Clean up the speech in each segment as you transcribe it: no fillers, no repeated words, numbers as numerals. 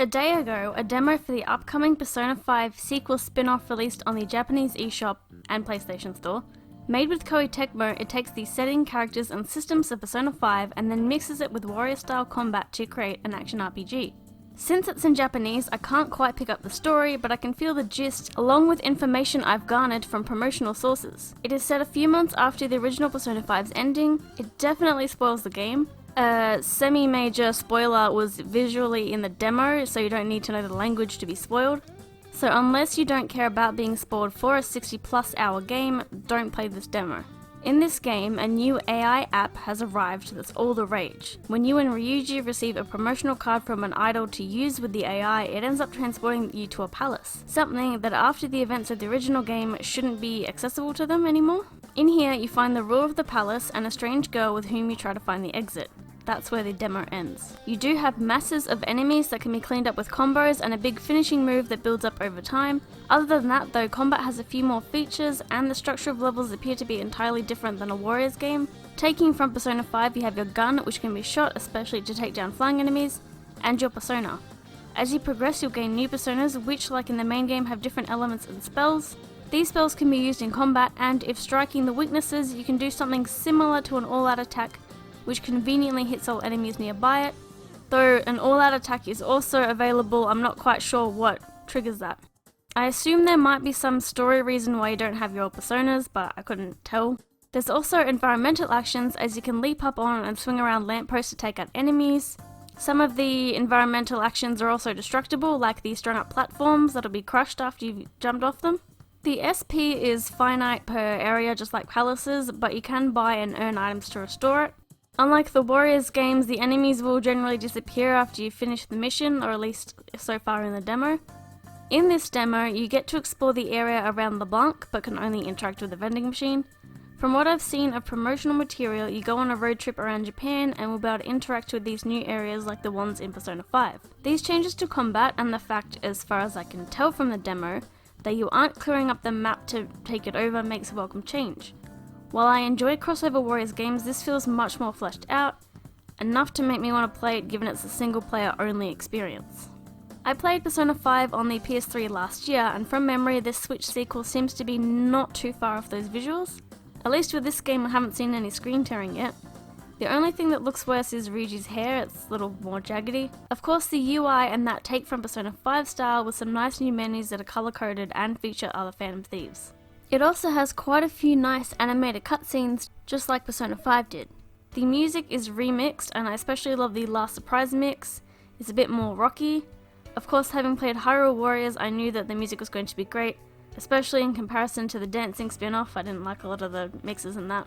A day ago, a demo for the upcoming Persona 5 sequel spin-off released on the Japanese eShop and PlayStation Store. Made with Koei Tecmo, it takes the setting, characters and systems of Persona 5 and then mixes it with warrior-style combat to create an action RPG. Since it's in Japanese, I can't quite pick up the story, but I can feel the gist along with information I've garnered from promotional sources. It is set a few months after the original Persona 5's ending. It definitely spoils the game. A semi-major spoiler was visually in the demo, so you don't need to know the language to be spoiled. So unless you don't care about being spoiled for a 60+ hour game, don't play this demo. In this game, a new AI app has arrived that's all the rage. When you and Ryuji receive a promotional card from an idol to use with the AI, it ends up transporting you to a palace. Something that after the events of the original game shouldn't be accessible to them anymore. In here, you find the ruler of the palace and a strange girl with whom you try to find the exit. That's where the demo ends. You do have masses of enemies that can be cleaned up with combos and a big finishing move that builds up over time. Other than that though, combat has a few more features and the structure of levels appear to be entirely different than a Warriors game. Taking from Persona 5, you have your gun, which can be shot, especially to take down flying enemies, and your persona. As you progress, you'll gain new personas, which like in the main game have different elements and spells. These spells can be used in combat, and if striking the weaknesses, you can do something similar to an all-out attack, which conveniently hits all enemies nearby it. Though an all-out attack is also available, I'm not quite sure what triggers that. I assume there might be some story reason why you don't have your personas, but I couldn't tell. There's also environmental actions, as you can leap up on and swing around lampposts to take out enemies. Some of the environmental actions are also destructible, like the strung up platforms that'll be crushed after you've jumped off them. The SP is finite per area, just like palaces, but you can buy and earn items to restore it. Unlike the Warriors games, the enemies will generally disappear after you finish the mission, or at least so far in the demo. In this demo, you get to explore the area around the Blanc, but can only interact with the vending machine. From what I've seen of promotional material, you go on a road trip around Japan and will be able to interact with these new areas like the ones in Persona 5. These changes to combat and the fact, as far as I can tell from the demo, that you aren't clearing up the map to take it over makes a welcome change. While I enjoy crossover Warriors games, this feels much more fleshed out, enough to make me want to play it given it's a single player only experience. I played Persona 5 on the PS3 last year, and from memory this Switch sequel seems to be not too far off those visuals. At least with this game I haven't seen any screen tearing yet. The only thing that looks worse is Ryuji's hair, it's a little more jaggedy. Of course the UI and that take from Persona 5 style with some nice new menus that are color coded and feature other Phantom Thieves. It also has quite a few nice animated cutscenes, just like Persona 5 did. The music is remixed, and I especially love the Last Surprise mix. It's a bit more rocky. Of course, having played Hyrule Warriors, I knew that the music was going to be great, especially in comparison to the dancing spin-off. I didn't like a lot of the mixes in that.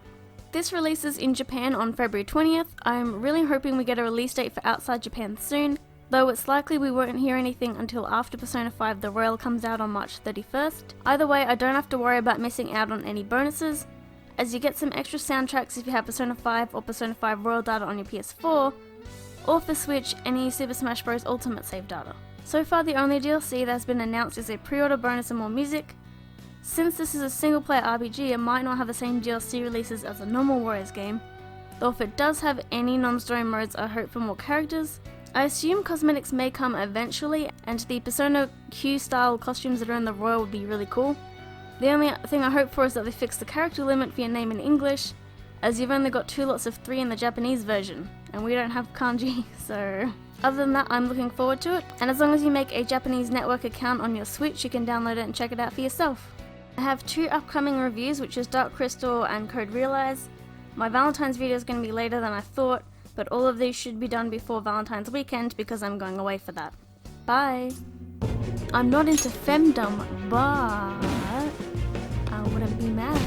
This releases in Japan on February 20th. I'm really hoping we get a release date for outside Japan soon, though it's likely we won't hear anything until after Persona 5 The Royal comes out on March 31st. Either way, I don't have to worry about missing out on any bonuses, as you get some extra soundtracks if you have Persona 5 or Persona 5 Royal data on your PS4, or for Switch, any Super Smash Bros. Ultimate save data. So far the only DLC that has been announced is a pre-order bonus and more music. Since this is a single player RPG, it might not have the same DLC releases as a normal Warriors game, though if it does have any non-story modes, I hope for more characters. I assume cosmetics may come eventually, and the Persona Q style costumes that are in the Royal would be really cool. The only thing I hope for is that they fix the character limit for your name in English, as you've only got 2 lots of 3 in the Japanese version, and we don't have kanji, so... Other than that, I'm looking forward to it, and as long as you make a Japanese network account on your Switch, you can download it and check it out for yourself. I have 2 upcoming reviews, which is Dark Crystal and Code Realize. My Valentine's video is going to be later than I thought, but all of these should be done before Valentine's weekend because I'm going away for that. Bye! I'm not into femdom, but I wouldn't be mad.